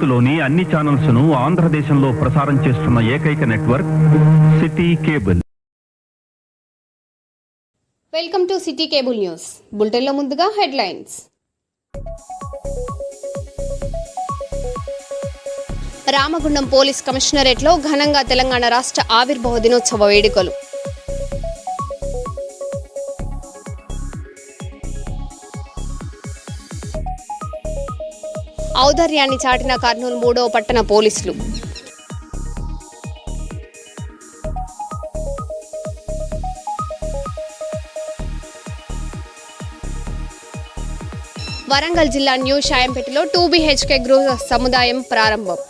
భారత్లోని అన్ని ఛానల్స్ ను ఆంధ్రదేశంలో ప్రసారం చేస్తున్న ఏకైక network city cable. Welcome to city cable news. బులెటిన్లో ముందుగా హెడ్లైన్స్. రామగుండం పోలీస్ కమిషనరేట్లో ఘనంగా తెలంగాణ రాష్ట్ర ఆవిర్భావ దినోత్సవ వేడుకలు. ఔదార్యాన్ని చాటిన కర్నూలు 3వ పట్టణ పోలీసులు. వరంగల్ జిల్లా న్యూ షాయంపేటలో 2 BHK గృహ సముదాయం ప్రారంభం.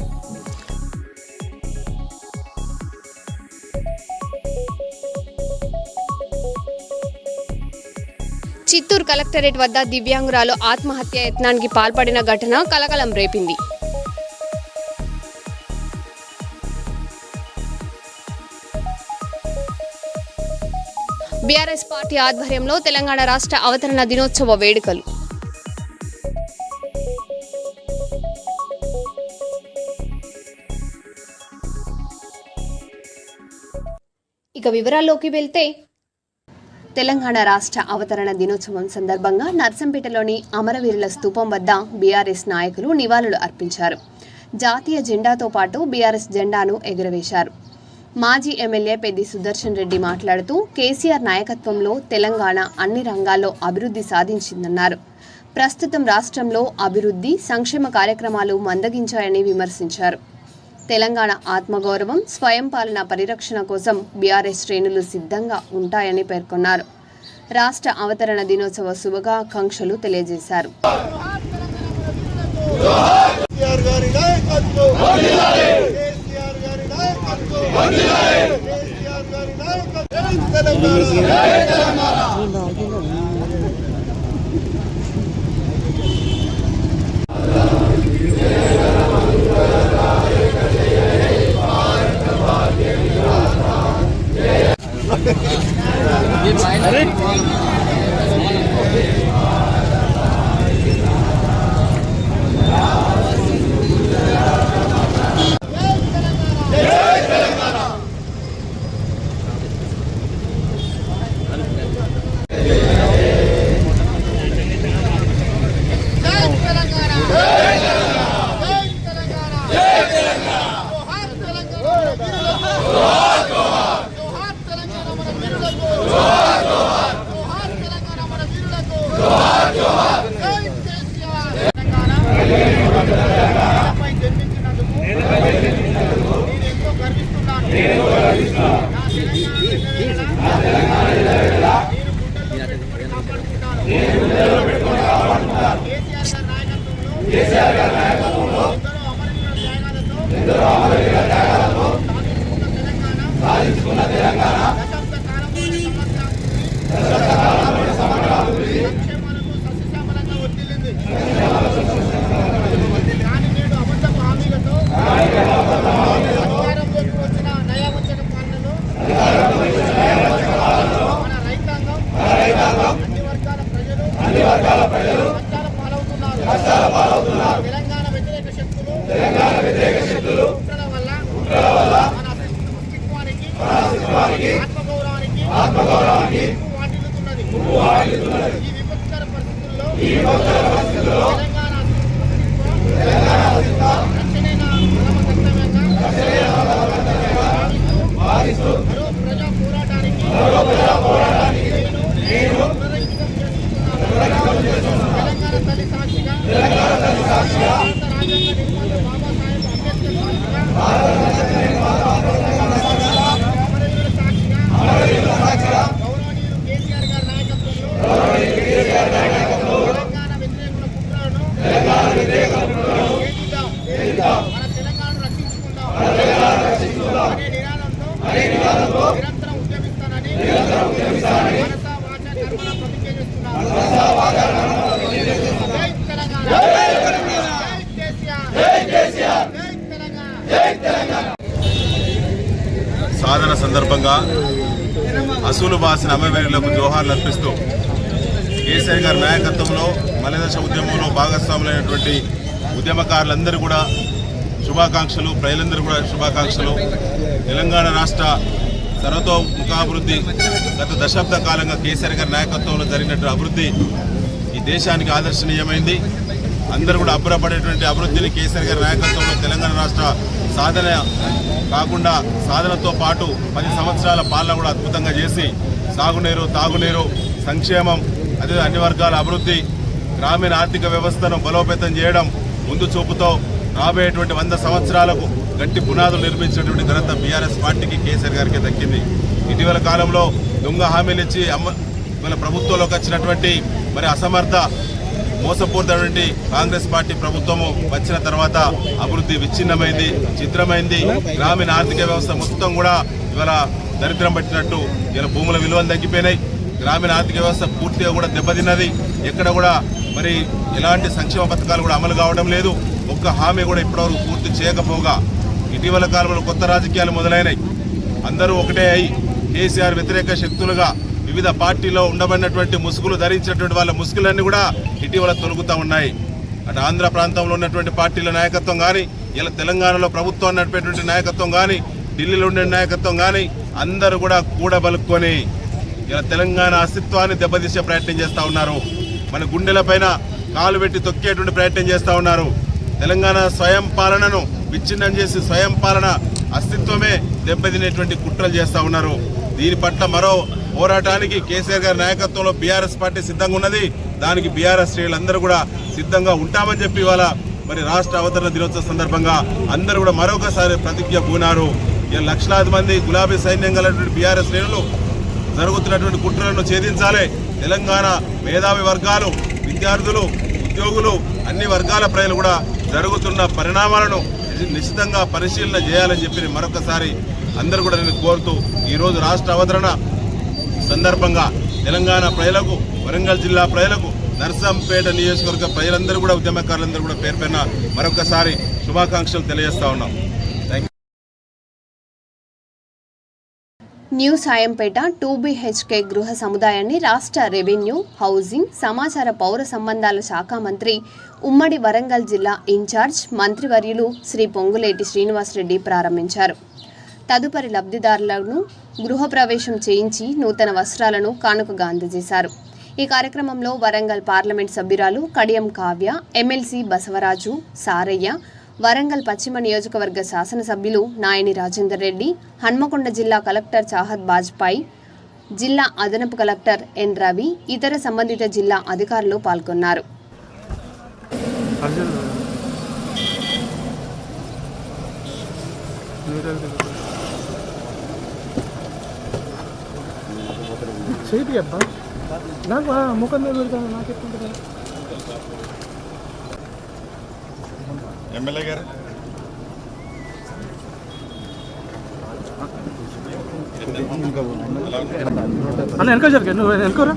చిత్తూరు కలెక్టరేట్ వద్ద దివ్యాంగురాలు ఆత్మహత్య యత్నానికి పాల్పడిన ఘటన కలకలం రేపింది. బీఆర్ఎస్ పార్టీ ఆధ్వర్యంలో తెలంగాణ రాష్ట్ర అవతరణ దినోత్సవ వేడుకలు. ఇక వివరాల్లోకి వెళ్తే, తెలంగాణ రాష్ట్ర అవతరణ దినోత్సవం సందర్భంగా నర్సంపేటలోని అమరవీరుల స్తూపం వద్ద బీఆర్ఎస్ నాయకులు నివాళులు అర్పించారు. జాతీయ జెండాతో పాటు బీఆర్ఎస్ జెండాను ఎగురవేశారు. మాజీ ఎమ్మెల్యే పెద్ది సుదర్శన్ రెడ్డి మాట్లాడుతూ కేసీఆర్ నాయకత్వంలో తెలంగాణ అన్ని రంగాల్లో అభివృద్ధి సాధించిందన్నారు. ప్రస్తుతం రాష్ట్రంలో అభివృద్ధి సంక్షేమ కార్యక్రమాలు మందగించాయని విమర్శించారు. తెలంగాణ ఆత్మగౌరవం, స్వయం పాలన పరిరక్షణ కోసం బీఆర్ఎస్ శ్రేణులు సిద్ధంగా ఉంటాయని పేర్కొన్నారు. రాష్ట్ర అవతరణ దినోత్సవ శుభాకాంక్షలు తెలియజేశారు. తెలంగాణ వ్యతిరేక శక్తులు వల్ల మన అస్తిత్వానికి ఆత్మగౌరవానికి వాటిల్లుతున్నది. ఈ విపత్కర పరిస్థితుల్లో తెలంగాణ అస్తిత్వం రక్షణైన భావిస్తూ ప్రజా పోరాటానికి నేను తెలంగాణ తల్లి సాక్షిగా భారత రాజ్యాంగ నిర్మాత బాబాసాహెబ్ అంబేద్కర్ సాక్షిగా గౌరవనీయులు కేసీఆర్ గారి నాయకత్వంలో తెలంగాణ వ్యతిరేకుల కుట్రలను మన తెలంగాణను రక్షించుకుందాం అనే నినాదంతో నిరంతరం ఉద్యమిస్తానని మనసా వాచా కర్మణ ప్రతిజ్ఞ చేస్తున్నాను. జై తెలంగాణ, జై కేసీఆర్, జై తెలంగాణ. సాధన సందర్భంగా అసూలు బాసిన అమరవీరులకు జోహార్లు అర్పిస్తూ కేసీఆర్ గారి నాయకత్వంలో మలిదశ ఉద్యమంలో భాగస్వాములైనటువంటి ఉద్యమకారులందరూ కూడా శుభాకాంక్షలు, ప్రజలందరూ కూడా శుభాకాంక్షలు. తెలంగాణ రాష్ట్ర సర్వతోముఖాభివృద్ధి గత దశాబ్ద కాలంగా కేసీఆర్ గారి నాయకత్వంలో జరిగినటువంటి అభివృద్ధి ఈ దేశానికి ఆదర్శనీయమైంది. అందరూ కూడా అబ్బురపడేటువంటి అభివృద్ధిని కేసీఆర్ గారి నాయకత్వంలో తెలంగాణ రాష్ట్ర సాధన కాకుండా సాధనతో పాటు 10 సంవత్సరాల పాలన కూడా అద్భుతంగా చేసి సాగునీరు, తాగునీరు, సంక్షేమం, అదే అన్ని వర్గాల అభివృద్ధి, గ్రామీణ ఆర్థిక వ్యవస్థను బలోపేతం చేయడం, ముందు చూపుతో రాబోయేటువంటి 100 సంవత్సరాలకు గట్టి పునాదులు నిర్మించినటువంటి ఘనత బీఆర్ఎస్ పార్టీకి, కేసీఆర్ గారికి దక్కింది. ఇటీవల కాలంలో దొంగ హామీలు ఇచ్చి మన ప్రభుత్వంలోకి వచ్చినటువంటి మరి అసమర్థ మోసపూరితమైనటువంటి కాంగ్రెస్ పార్టీ ప్రభుత్వము వచ్చిన తర్వాత అభివృద్ధి విచ్ఛిన్నమైంది, చిత్రమైంది. గ్రామీణ ఆర్థిక వ్యవస్థ మొత్తం కూడా ఇవాళ దరిద్రం పట్టినట్టు, ఇలా భూముల విలువలు తగ్గిపోయినాయి. గ్రామీణ ఆర్థిక వ్యవస్థ పూర్తిగా కూడా దెబ్బతిన్నది. ఎక్కడ కూడా మరి ఎలాంటి సంక్షేమ పథకాలు కూడా అమలు కావడం లేదు. ఒక్క హామీ కూడా ఇప్పటివరకు పూర్తి చేయకపోగా ఇటీవల కాలంలో కొత్త రాజకీయాలు మొదలైనాయి. అందరూ ఒకటే అయి కేసీఆర్ వ్యతిరేక శక్తులుగా వివిధ పార్టీలో ఉండబడినటువంటి ముసుగులు ధరించినటువంటి వాళ్ళ ముసుగులన్నీ కూడా ఇటీవల తొలుగుతూ ఉన్నాయి. అటు ఆంధ్ర ప్రాంతంలో ఉన్నటువంటి పార్టీల నాయకత్వం కానీ, ఇలా తెలంగాణలో ప్రభుత్వం నడిపేటువంటి నాయకత్వం కానీ, ఢిల్లీలో ఉండే నాయకత్వం కానీ అందరూ కూడా కూడబలుక్కొని ఇలా తెలంగాణ అస్తిత్వాన్ని దెబ్బతీసే ప్రయత్నం చేస్తూ ఉన్నారు. మన గుండెలపైన కాలు పెట్టి తొక్కేటువంటి ప్రయత్నం చేస్తూ ఉన్నారు. తెలంగాణ స్వయం పాలనను విచ్ఛిన్నం చేసి స్వయం పాలన అస్తిత్వమే దెబ్బతినేటువంటి కుట్రలు చేస్తూ ఉన్నారు. దీని పట్ల మరో పోరాటానికి కేసీఆర్ గారి నాయకత్వంలో బీఆర్ఎస్ పార్టీ సిద్ధంగా ఉన్నది. దానికి బీఆర్ఎస్ శ్రేణులందరూ కూడా సిద్ధంగా ఉంటామని చెప్పి ఇవాళ మరి రాష్ట్ర అవతరణ దినోత్సవ సందర్భంగా అందరూ కూడా మరొకసారి ప్రతిజ్ఞ పూనారు. లక్షలాది మంది గులాబీ సైన్యం గలటువంటి బీఆర్ఎస్ శ్రేణులు జరుగుతున్నటువంటి కుట్రలను ఛేదించాలి. తెలంగాణ మేధావి వర్గాలు, విద్యార్థులు, ఉద్యోగులు, అన్ని వర్గాల ప్రజలు కూడా జరుగుతున్న పరిణామాలను నిశ్చితంగా పరిశీలన చేయాలని చెప్పి మరొకసారి అందరూ కూడా నేను కోరుతూ ఈరోజు రాష్ట్ర అవతరణ సందర్భంగా తెలంగాణ ప్రజలకు, వరంగల్ జిల్లా ప్రజలకు, నర్సంపేట నియోజకవర్గ ప్రజలందరూ కూడా, ఉద్యమకారులందరూ కూడా పేరు పైన మరొకసారి శుభాకాంక్షలు తెలియజేస్తా ఉన్నాం. న్యూ సాయంపేట 2BHK గృహ సముదాయాన్ని రాష్ట్ర రెవెన్యూ, హౌసింగ్, సమాచార పౌర సంబంధాల శాఖ మంత్రి, ఉమ్మడి వరంగల్ జిల్లా ఇన్ఛార్జ్ మంత్రివర్యులు శ్రీ పొంగులేటి శ్రీనివాసరెడ్డి ప్రారంభించారు. తదుపరి లబ్ధిదారులను గృహప్రవేశం చేయించి నూతన వస్త్రాలను కానుకగా అందజేశారు. ఈ కార్యక్రమంలో వరంగల్ పార్లమెంట్ సభ్యురాలు కడియం కావ్య, ఎమ్మెల్సీ బసవరాజు, సారయ్య, వరంగల్ పశ్చిమ నియోజకవర్గ శాసనసభ్యులు నాయని రాజేందర్ రెడ్డి, హన్మకొండ జిల్లా కలెక్టర్ చాహద్ బాజ్పాయ్, జిల్లా అదనపు కలెక్టర్ ఎన్ రవి, ఇతర సంబంధిత జిల్లా అధికారులు పాల్గొన్నారు. ఎమ్మెల్యే గారు అన్న వెనక జరిగా నువ్వు వెనుకోరా,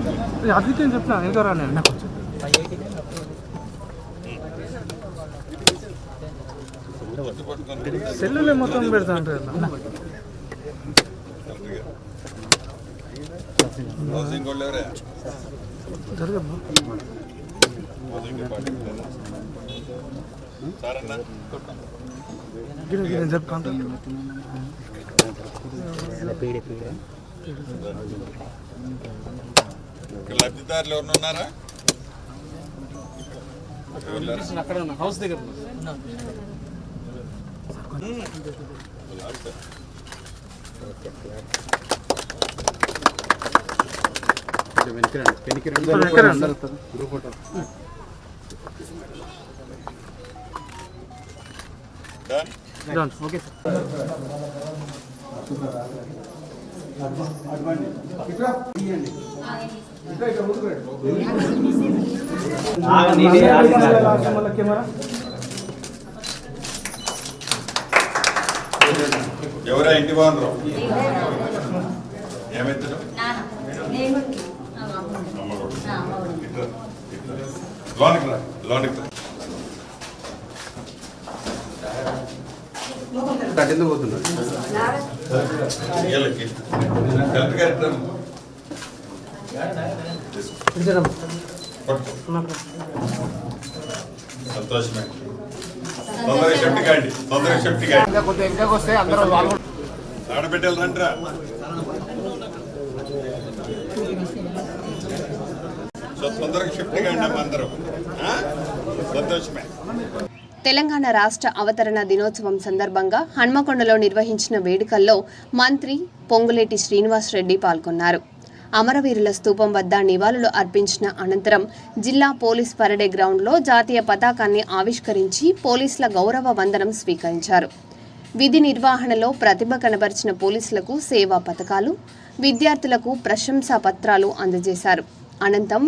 అద్వితీయం చెప్తున్నా వెనుకోరా. నేను నాకు సెల్లులే మొత్తం పెడతా ఉంటారు. జరగమ్మా లబ్ధిదారులు ఎవరు ఉన్నారా? అక్కడ హౌస్ దగ్గర ఓకే సార్. ఎవరా ఇంటి బాగుండ్రు? ఏమైతారు? లోనికి కట్టెందుకు పోతున్నారు? సంతోషమే. ఆడబిడ్డలు రండిరా. తొందరగా షిఫ్ట్ కాండి అమ్మ అందరూ. సంతోషమే. తెలంగాణ రాష్ట్ర అవతరణ దినోత్సవం సందర్భంగా హన్మకొండలో నిర్వహించిన వేడుకల్లో మంత్రి పొంగులేటి శ్రీనివాసరెడ్డి పాల్గొన్నారు. అమరవీరుల స్తూపం వద్ద నివాళులు అర్పించిన అనంతరం జిల్లా పోలీస్ పరేడ్ గ్రౌండ్లో జాతీయ పతాకాన్ని ఆవిష్కరించి పోలీసుల గౌరవ వందనం స్వీకరించారు. విధి నిర్వహణలో ప్రతిభ కనబరిచిన పోలీసులకు సేవా పథకాలు, విద్యార్థులకు ప్రశంసా పత్రాలు అందజేశారు. అనంతరం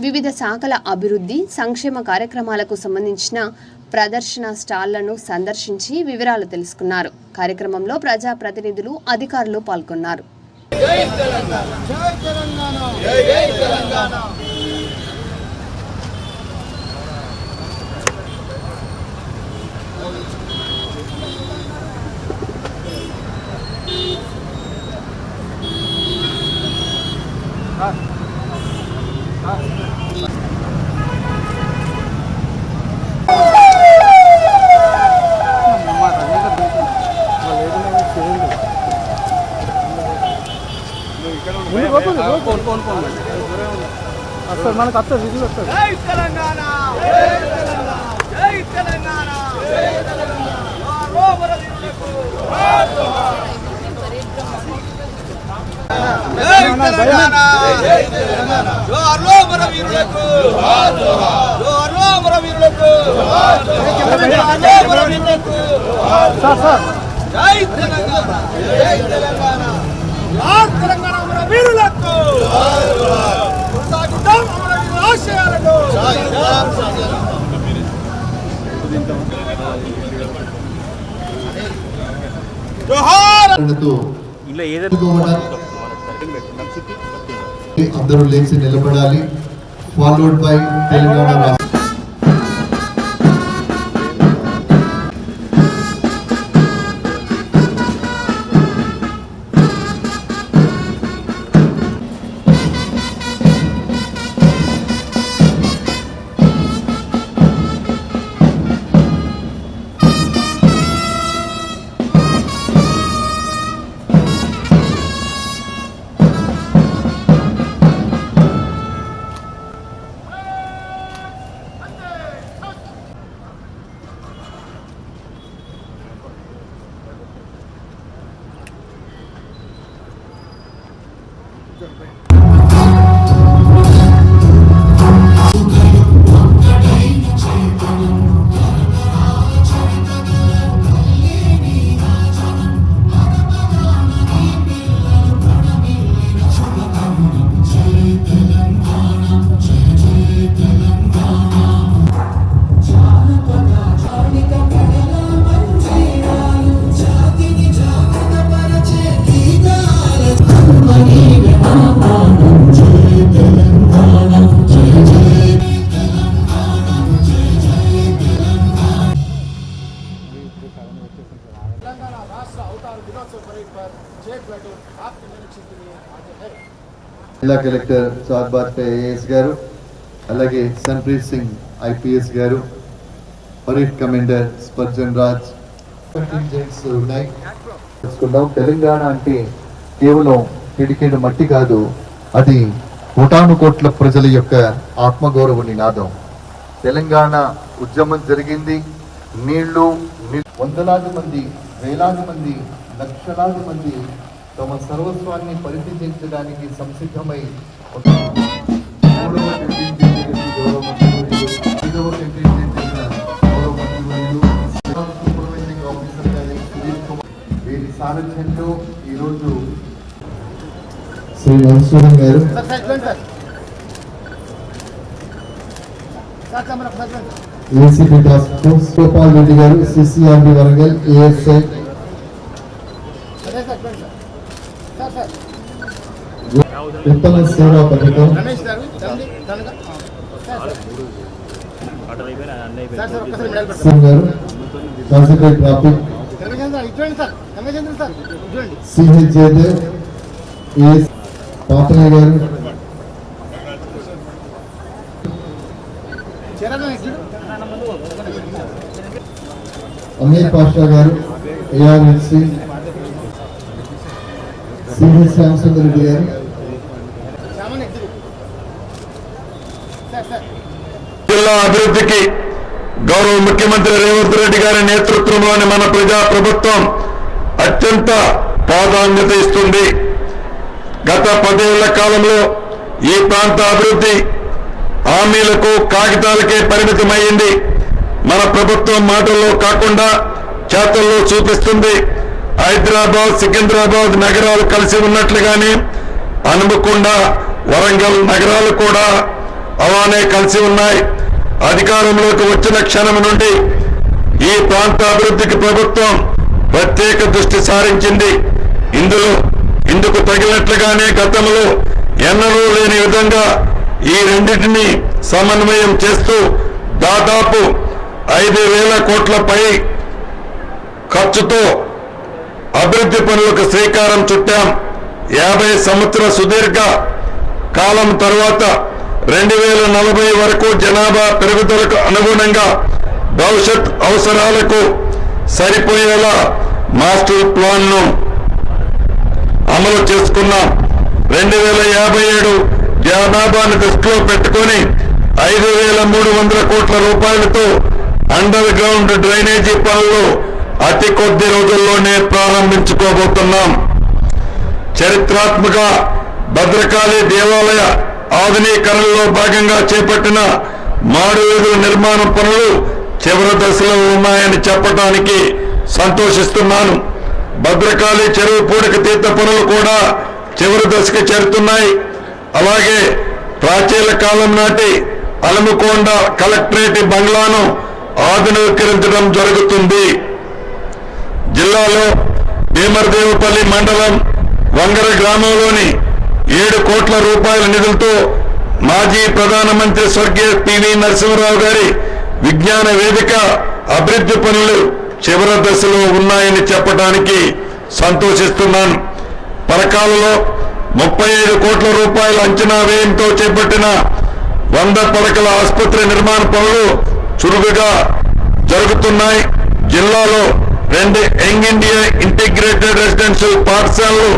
వివిధ శాఖల అభివృద్ధి, సంక్షేమ కార్యక్రమాలకు సంబంధించిన ప్రదర్శన స్టాళ్లను సందర్శించి వివరాలు తెలుసుకున్నారు. కార్యక్రమంలో ప్రజాప్రతినిధులు, అధికారులు పాల్గొన్నారు. వస్తుంది మనకు వస్తుంది విధులు వస్తుంది. జై తెలంగాణ, జై తెలంగాణ, జై తెలంగాణ, జై తెలంగాణ. జై తెలంగాణ, జై తెలంగాణ. జోహార్లో మన వీరులకు, జోహార్లో మన వీరులకు, జోహార్లో మన వీరులకు. జై తెలంగాణ, జై తెలంగాణ, జై తెలంగాణ మన వీరులకు. కొనసాగుతాం మన వీరుల ఆశయాలకు. జోహార్. అందరూ లేచి నిలబడాలి. ఫాలోడ్ బై తెలంగాణ రాష్ట్ర జిల్లా కలెక్టర్ సాద్బాద్ ఏఎస్ గారు, అలాగే సన్ప్రీత్ సింగ్ ఐపీఎస్ గారు, పరేడ్ కమాండర్ స్పర్జన్ రాజ్ ఉన్నాయి. తెలంగాణ అంటే కేవలం పిడికేడు మట్టి కాదు, అది కోటాను కోట్ల ప్రజల యొక్క ఆత్మగౌరవ నినాదం. తెలంగాణ ఉద్యమం జరిగింది. నీళ్లు వందలాది మంది, వేలాది మంది, లక్షలాది మంది తమ సర్వస్వాన్ని పరిత్యజించడానికి సంసిద్ధమై వీరి సారథ్యంలో ఈరోజు శ్రీ మధుసూదన్ గారు, ACP task force Gopal Reddy గారు, సిసిఆర్బి వరంగల్ ఏఎస్ఐ, ఉత్తమ సేవా పథకం, సింగ్ గారు, కాన్సన్ట్రేట్ ట్రాఫిక్, సిహెచ్ఏదే ఏఎస్ పాపయ్య గారు, అమీర్ పాషా గారు ఏఆర్ఎస్సి, సివి శ్యామసుందర్ రెడ్డి గారు, జిల్లా అభివృద్ధికి గౌరవ ముఖ్యమంత్రి రేవంత్ రెడ్డి గారి నేతృత్వంలోని మన ప్రజా ప్రభుత్వం అత్యంత ప్రాధాన్యత ఇస్తుంది. గత 10 ఏళ్ల కాలంలో ఈ ప్రాంత అభివృద్ధి హామీలకు కాగితాలకే పరిమితమైంది. మన ప్రభుత్వం మాటల్లో కాకుండా చేతల్లో చూపిస్తుంది. హైదరాబాద్, సికింద్రాబాద్ నగరాలు కలిసి ఉన్నట్లుగానే హనుమకొండ, వరంగల్ నగరాలు కూడా అలానే కలిసి ఉన్నాయి. అధికారంలోకి వచ్చిన క్షణం నుండి ఈ ప్రాంత అభివృద్ధికి ప్రభుత్వం ప్రత్యేక దృష్టి సారించింది. ఇందుకు తగినట్లుగానే గతంలో ఎన్నడూ లేని విధంగా ఈ రెండింటినీ సమన్వయం చేస్తూ దాదాపు 5,000 కోట్లపై ఖర్చుతో అభివృద్ధి పనులకు శ్రీకారం చుట్టాం. 50 సంవత్సరాల సుదీర్ఘ కాలం తర్వాత 2040 వరకు జనాభా పెరుగుదలకు అనుగుణంగా భవిష్యత్ అవసరాలకు సరిపోయేలా మాస్టర్ ప్లాన్ను అమలు చేసుకున్నాం. 2057 జనాభాను దృష్టిలో పెట్టుకుని 5,300 కోట్ల రూపాయలతో అండర్ గ్రౌండ్ డ్రైనేజీ పనులు అతి కొద్ది రోజుల్లోనే ప్రారంభించుకోబోతున్నాం. చరిత్రాత్మక భద్రకాళి దేవాలయ ఆధునీకరణలో భాగంగా చేపట్టిన మాడువేదుల నిర్మాణ పనులు చివరి దశలో ఉన్నాయని చెప్పడానికి సంతోషిస్తున్నాను. భద్రకాళి చెరువు పూడిక తీత పనులు కూడా చివరి దశకు చేరుతున్నాయి. అలాగే ప్రాచీన కాలం నాటి హనుమకొండ కలెక్టరేట్ బంగ్లాను ఆధునీకరించడం జరుగుతుంది. జిల్లాలో భీమరదేవపల్లి మండలం వంగర గ్రామంలోని 7 కోట్ల రూపాయల నిధులతో మాజీ ప్రధానమంత్రి స్వర్గీయ పివి నరసింహరావు గారి విజ్ఞాన వేదిక అభివృద్ధి పనులు చివరి దశలో ఉన్నాయని చెప్పడానికి సంతోషిస్తున్నాను. పరకాలలో 35 కోట్ల రూపాయల అంచనా వ్యయంతో చేపట్టిన 100 పడకల ఆసుపత్రి నిర్మాణ పనులు చురుకుగా జరుగుతున్నాయి. జిల్లాలో 2 యంగ్ ఇండియా ఇంటిగ్రేటెడ్ రెసిడెన్షియల్ పాఠశాలలు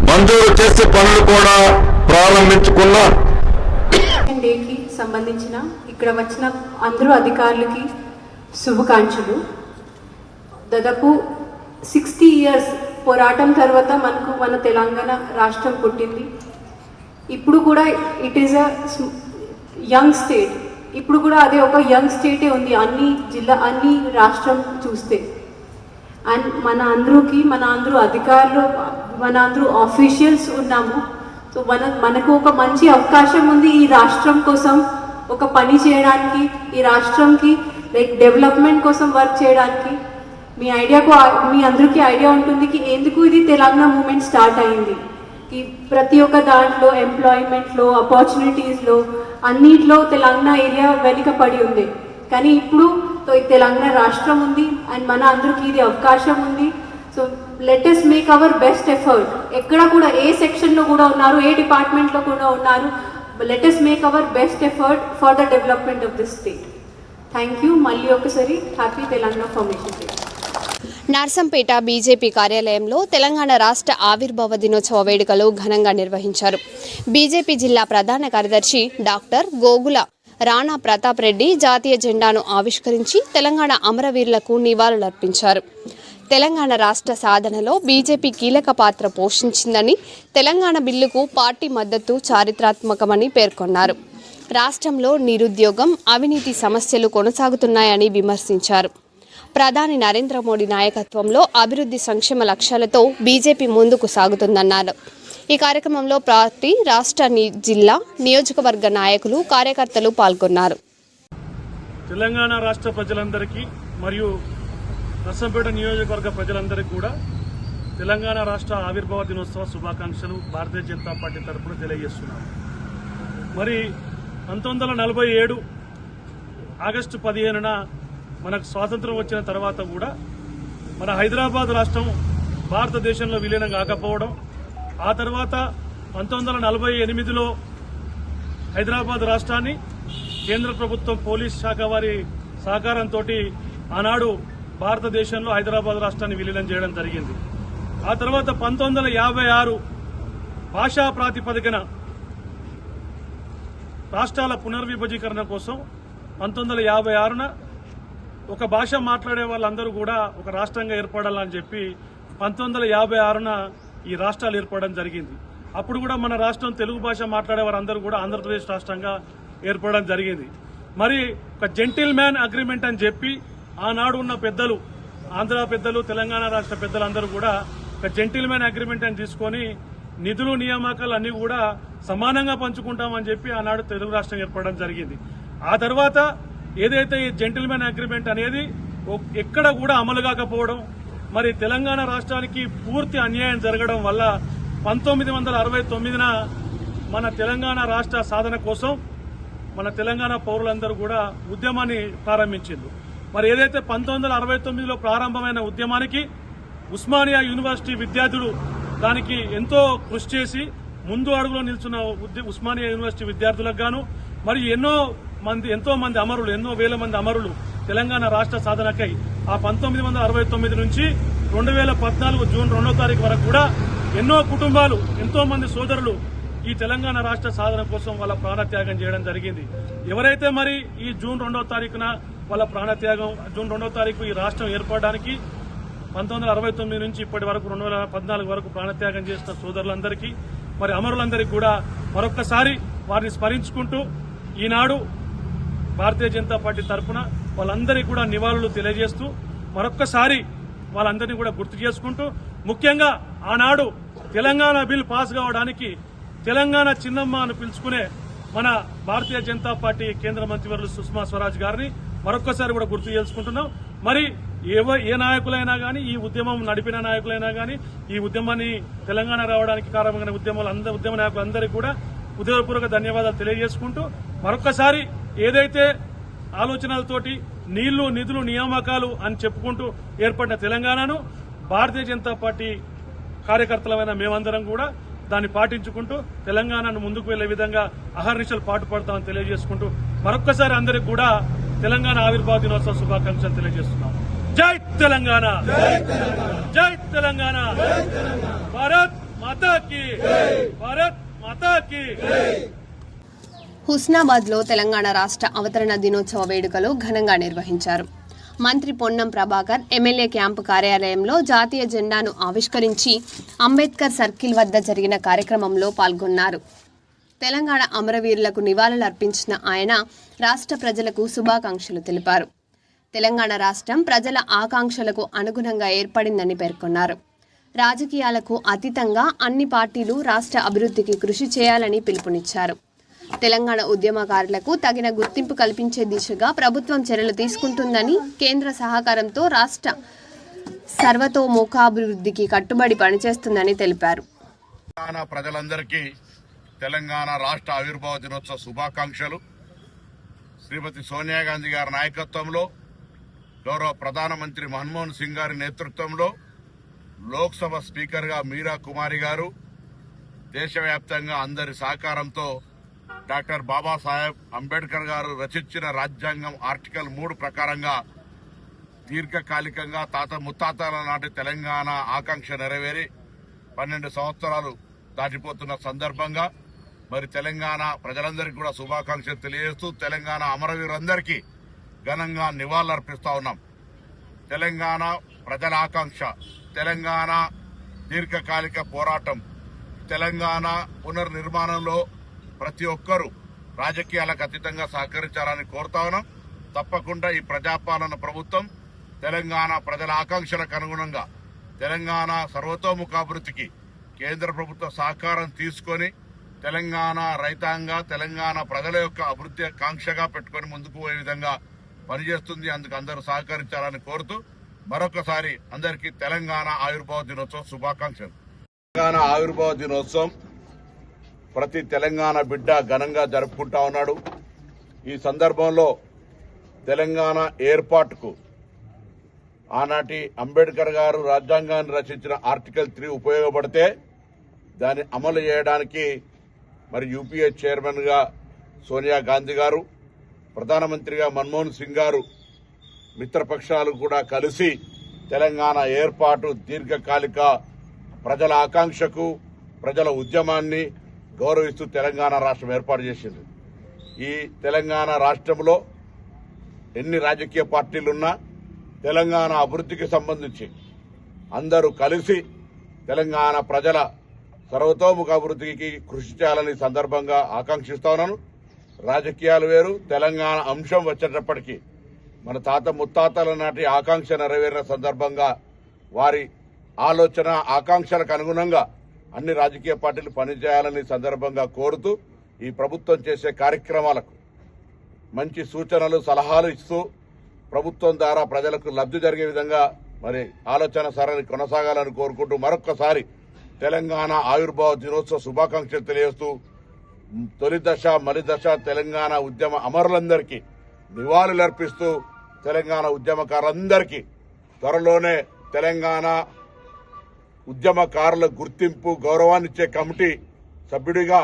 మంజూరు చేసే పనులు కూడా ప్రారంభించుకున్నాం. డేకి సంబంధించిన ఇక్కడ వచ్చిన అందరూ అధికారులకి శుభాకాంక్షలు. దాదాపు 60 years పోరాటం తర్వాత మన తెలంగాణ రాష్ట్రం పుట్టింది. ఇప్పుడు కూడా it is a young state. ఇప్పుడు కూడా అదే ఒక యంగ్ స్టేటే ఉంది అన్ని రాష్ట్రం చూస్తే. అండ్ మన అందరూ అధికారులు, మన అందరూ ఆఫీషియల్స్ ఉన్నాము. సో మనకు ఒక మంచి అవకాశం ఉంది ఈ రాష్ట్రం కోసం ఒక పని చేయడానికి, ఈ రాష్ట్రంకి డెవలప్మెంట్ కోసం వర్క్ చేయడానికి. మీ అందరికీ ఐడియా ఉంటుంది కి ఎందుకు ఇది తెలంగాణ మూమెంట్ స్టార్ట్ అయింది. ఈ ప్రతి ఒక్క దాంట్లో ఎంప్లాయ్మెంట్లో, ఆపర్చునిటీస్లో అన్నిట్లో తెలంగాణ ఏరియా వెనుకపడి ఉంది. కానీ ఇప్పుడు తెలంగాణ రాష్ట్రం ఉంది అండ్ మన అందరికీ ఇది అవకాశం ఉంది. So let us make our best effort. ఎక్కడ కూడా ఏ సెక్షన్లో కూడా ఉన్నారు, ఏ డిపార్ట్మెంట్లో కూడా ఉన్నారు, let us make our best effort for the development of this state. Thank you. మళ్ళీ ఒకసారి happy Telangana foundation day. Narsampet BJP కార్యాలయంలో తెలంగాణ రాష్ట్ర ఆవిర్భావ దినోత్సవ వేడుకలు ఘనంగా నిర్వహించారు. బీజేపీ జిల్లా ప్రధాన కార్యదర్శి డాక్టర్ గోగుల రాణా ప్రతాప్ రెడ్డి జాతీయ జెండాను ఆవిష్కరించి తెలంగాణ అమరవీరులకు నివాళులర్పించారు. తెలంగాణ రాష్ట్ర సాధనలో బీజేపీ కీలక పాత్ర పోషించిందని, తెలంగాణ బిల్లుకు పార్టీ మద్దతు చారిత్రాత్మకమని పేర్కొన్నారు. రాష్ట్రంలో నిరుద్యోగం, అవినీతి సమస్యలు కొనసాగుతున్నాయని విమర్శించారు. ప్రధాని నరేంద్ర మోడీ నాయకత్వంలో అభివృద్ధి సంక్షేమ లక్ష్యాలతో బీజేపీ ముందుకు సాగుతుందన్నారు. ఈ కార్యక్రమంలో పార్టీ రాష్ట్ర, జిల్లా, నియోజకవర్గ నాయకులు, కార్యకర్తలు పాల్గొన్నారు. తెలంగాణ రాష్ట్ర ప్రజలందరికీ మరియు నర్సంపేట నియోజకవర్గ ప్రజలందరికీ కూడా తెలంగాణ రాష్ట్ర ఆవిర్భావ దినోత్సవ శుభాకాంక్షలు భారతీయ జనతా పార్టీ తరఫున తెలియజేస్తున్నాము. మరి 1947 ఆగస్టు 15న మనకు స్వాతంత్రం వచ్చిన తర్వాత కూడా మన హైదరాబాద్ రాష్ట్రం భారతదేశంలో విలీనం కాకపోవడం, ఆ తర్వాత 1948లో హైదరాబాద్ రాష్ట్రాన్ని కేంద్ర ప్రభుత్వం పోలీస్ శాఖ వారి సహకారంతో ఆనాడు భారతదేశంలో హైదరాబాద్ రాష్ట్రాన్ని విలీనం చేయడం జరిగింది. ఆ తర్వాత 1956 భాషా ప్రాతిపదికన రాష్ట్రాల పునర్విభజీకరణ కోసం 1956న ఒక భాష మాట్లాడే వాళ్ళందరూ కూడా ఒక రాష్ట్రంగా ఏర్పడాలని చెప్పి 1956న ఈ రాష్ట్రాలు ఏర్పడడం జరిగింది. అప్పుడు కూడా మన రాష్ట్రం తెలుగు భాష మాట్లాడే వారందరూ కూడా ఆంధ్రప్రదేశ్ రాష్ట్రంగా ఏర్పడడం జరిగింది. మరి ఒక జెంటిల్ మ్యాన్ అగ్రిమెంట్ అని చెప్పి ఆనాడు ఉన్న పెద్దలు, ఆంధ్ర పెద్దలు, తెలంగాణ రాష్ట్ర పెద్దలందరూ కూడా ఒక జెంటిల్ మ్యాన్ అగ్రిమెంట్ అని తీసుకొని నిధులు నియామకాలు అన్ని కూడా సమానంగా పంచుకుంటామని చెప్పి ఆనాడు తెలుగు రాష్ట్రం ఏర్పడడం జరిగింది. ఆ తర్వాత ఏదైతే ఈ జెంటిల్ మ్యాన్ అగ్రిమెంట్ అనేది ఎక్కడ కూడా అమలు కాకపోవడం, మరి తెలంగాణ రాష్ట్రానికి పూర్తి అన్యాయం జరగడం వల్ల 1969న మన తెలంగాణ రాష్ట్ర సాధన కోసం మన తెలంగాణ పౌరులందరూ కూడా ఉద్యమాన్ని ప్రారంభించింది. మరి ఏదైతే 1969లో ప్రారంభమైన ఉద్యమానికి ఉస్మానియా యూనివర్సిటీ విద్యార్థులు దానికి ఎంతో కృషి చేసి ముందు అడుగులో నిల్చున్న ఉస్మానియా యూనివర్సిటీ విద్యార్థులకు గాను మరి ఎంతో మంది అమరులు, ఎన్నో వేల మంది అమరులు తెలంగాణ రాష్ట్ర సాధనకై ఆ 1969 నుంచి 2014 జూన్ 2వ తారీఖు వరకు కూడా ఎన్నో కుటుంబాలు, ఎంతో మంది సోదరులు ఈ తెలంగాణ రాష్ట్ర సాధన కోసం వాళ్ళ ప్రాణత్యాగం చేయడం జరిగింది. ఎవరైతే మరి ఈ జూన్ 2వ తారీఖున వాళ్ళ ప్రాణత్యాగం, జూన్ 2వ తారీఖు ఈ రాష్ట్రం ఏర్పడడానికి 1969 నుంచి ఇప్పటి వరకు 2014 వరకు ప్రాణత్యాగం చేసిన సోదరులందరికీ, మరి అమరులందరికీ కూడా మరొక్కసారి వారిని స్మరించుకుంటూ ఈనాడు భారతీయ జనతా పార్టీ తరఫున వాళ్ళందరికీ కూడా నివాళులు తెలియజేస్తూ మరొక్కసారి వాళ్ళందరినీ కూడా గుర్తు చేసుకుంటూ, ముఖ్యంగా ఆనాడు తెలంగాణ బిల్ పాస్ కావడానికి తెలంగాణ చిన్నమ్మ అని పిలుచుకునే మన భారతీయ జనతా పార్టీ కేంద్ర మంత్రివర్యులు సుష్మా స్వరాజ్ గారిని మరొక్కసారి కూడా గుర్తు చేసుకుంటున్నాం. మరి ఏ నాయకులైనా కానీ, ఈ ఉద్యమం నడిపిన నాయకులైనా కానీ, ఈ ఉద్యమాన్ని తెలంగాణ రావడానికి కారణమైన ఉద్యమ నాయకులందరికీ కూడా హృదయపూర్వక ధన్యవాదాలు తెలియజేసుకుంటూ, మరొక్కసారి ఏదైతే ఆలోచనలతోటి నీళ్లు, నిధులు, నియామకాలు అని చెప్పుకుంటూ ఏర్పడిన తెలంగాణను భారతీయ జనతా పార్టీ కార్యకర్తలమైన మేమందరం కూడా దాన్ని పాటించుకుంటూ తెలంగాణను ముందుకు వెళ్లే విధంగా అహర్నిశలు పాటుపడతామని తెలియజేసుకుంటూ మరొక్కసారి అందరికీ కూడా తెలంగాణ ఆవిర్భావ దినోత్సవ శుభాకాంక్షలు తెలియజేస్తున్నాం. జై తెలంగాణ, జై తెలంగాణ, భారత్ మాతా కీ, భారత్ మాతా కీ. హుస్నాబాద్ లో తెలంగాణ రాష్ట్ర అవతరణ దినోత్సవ వేడుకలు ఘనంగా నిర్వహించారు. మంత్రి పొన్నం ప్రభాకర్ ఎమ్మెల్యే క్యాంపు కార్యాలయంలో జాతీయ జెండాను ఆవిష్కరించి అంబేద్కర్ సర్కిల్ వద్ద జరిగిన కార్యక్రమంలో పాల్గొన్నారు. తెలంగాణ అమరవీరులకు నివాళులర్పించిన ఆయన రాష్ట్ర ప్రజలకు శుభాకాంక్షలు తెలిపారు. తెలంగాణ రాష్ట్రం ప్రజల ఆకాంక్షలకు అనుగుణంగా ఏర్పడిందని పేర్కొన్నారు. రాజకీయాలకు అతీతంగా అన్ని పార్టీలు రాష్ట్ర అభివృద్ధికి కృషి చేయాలని పిలుపునిచ్చారు. తెలంగాణ ఉద్యమకారులకు తగిన గుర్తింపు కల్పించే దిశగా ప్రభుత్వం చర్యలు తీసుకుంటుందని, కేంద్ర సహకారంతో రాష్ట్ర సర్వతోముఖాభివృద్ధికి కట్టుబడి పనిచేస్తుందని తెలిపారు. తెలంగాణ ప్రజలందరికీ తెలంగాణ రాష్ట్ర ఆవిర్భావ దినోత్సవ శుభాకాంక్షలు. శ్రీమతి సోనియా గాంధీ గారి నాయకత్వంలో, గౌరవ ప్రధానమంత్రి మన్మోహన్ సింగ్ గారి నేతృత్వంలో, లోక్సభ స్పీకర్గా మీరా కుమారి గారు, దేశవ్యాప్తంగా అందరి సహకారంతో డాక్టర్ బాబాసాహెబ్ అంబేద్కర్ గారు రచించిన రాజ్యాంగం ఆర్టికల్ 3 ప్రకారంగా దీర్ఘకాలికంగా తాత ముత్తాతల నాటి తెలంగాణ ఆకాంక్ష నెరవేరి 12 సంవత్సరాలు దాటిపోతున్న సందర్భంగా మరి తెలంగాణ ప్రజలందరికీ కూడా శుభాకాంక్షలు తెలియజేస్తూ తెలంగాణ అమరవీరులందరికీ ఘనంగా నివాళులర్పిస్తా ఉన్నాం. తెలంగాణ ప్రజల ఆకాంక్ష, తెలంగాణ దీర్ఘకాలిక పోరాటం, తెలంగాణ పునర్నిర్మాణంలో ప్రతి ఒక్కరూ రాజకీయాలకు అతీతంగా సహకరించాలని కోరుతా ఉన్నాం. తప్పకుండా ఈ ప్రజాపాలన ప్రభుత్వం తెలంగాణ ప్రజల ఆకాంక్షలకు అనుగుణంగా తెలంగాణ సర్వతోముఖాభివృద్ధికి కేంద్ర ప్రభుత్వ సహకారం తీసుకొని తెలంగాణ రైతాంగ, తెలంగాణ ప్రజల యొక్క అభివృద్ధి కాంక్షగా పెట్టుకుని ముందుకు పోయే విధంగా పనిచేస్తుంది. అందుకు అందరూ సహకరించాలని కోరుతూ మరొకసారి అందరికీ తెలంగాణ ఆవిర్భావ దినోత్సవం శుభాకాంక్షలు. తెలంగాణ ఆవిర్భావ దినోత్సవం ప్రతి తెలంగాణ బిడ్డ ఘనంగా జరుపుకుంటా ఉన్నాడు. ఈ సందర్భంలో తెలంగాణ ఏర్పాటుకు ఆనాటి అంబేద్కర్ గారు రాజ్యాంగాన్ని రచించిన ఆర్టికల్ 3 ఉపయోగపడితే దాన్ని అమలు చేయడానికి మరి యూపీఏ చైర్మన్ గా సోనియా గాంధీ గారు, ప్రధానమంత్రిగా మన్మోహన్ సింగ్ గారు మిత్రపక్షాలు కూడా కలిసి తెలంగాణ ఏర్పాటు దీర్ఘకాలిక ప్రజల ఆకాంక్షకు ప్రజల ఉద్యమాన్ని గౌరవిస్తూ తెలంగాణ రాష్ట్రం ఏర్పాటు చేసింది. ఈ తెలంగాణ రాష్ట్రంలో ఎన్ని రాజకీయ పార్టీలున్నా తెలంగాణ అభివృద్ధికి సంబంధించి అందరూ కలిసి తెలంగాణ ప్రజల సర్వతోముఖ అభివృద్ధికి కృషి చేయాలని సందర్భంగా ఆకాంక్షిస్తా ఉన్నాను. రాజకీయాలు వేరు, తెలంగాణ అంశం వచ్చేటప్పటికీ మన తాత ముత్తాతల నాటి ఆకాంక్ష నెరవేరిన సందర్భంగా వారి ఆలోచన ఆకాంక్షలకు అనుగుణంగా అన్ని రాజకీయ పార్టీలు పనిచేయాలని సందర్భంగా కోరుతూ ఈ ప్రభుత్వం చేసే కార్యక్రమాలకు మంచి సూచనలు సలహాలు ఇస్తూ ప్రభుత్వం ద్వారా ప్రజలకు లబ్ధి జరిగే విధంగా మరి ఆలోచన సరళి కొనసాగాలని కోరుకుంటూ మరొక్కసారి తెలంగాణ ఆవిర్భావ దినోత్సవ శుభాకాంక్షలు తెలియజేస్తూ తొలి దశ మలి దశ తెలంగాణ ఉద్యమ అమరులందరికీ నివాళులర్పిస్తూ తెలంగాణ ఉద్యమకారులందరికీ త్వరలోనే తెలంగాణ ఉద్యమకారుల గుర్తింపు గౌరవాన్నిచ్చే కమిటీ సభ్యుడిగా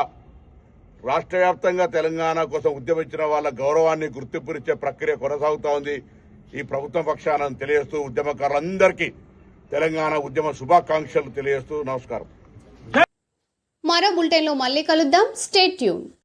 రాష్ట్ర వ్యాప్తంగా తెలంగాణ కోసం ఉద్యమించిన వాళ్ళ గౌరవాన్ని గుర్తింపునిచ్చే ప్రక్రియ కొనసాగుతా ఉంది. ఈ ప్రభుత్వం పక్షాన తెలియజేస్తూ ఉద్యమకారులందరికీ తెలంగాణ ఉద్యమ శుభాకాంక్షలు తెలియజేస్తూ నమస్కారం. మరో బులెటిన్లో మళ్ళీ కలుద్దాం. Stay tune.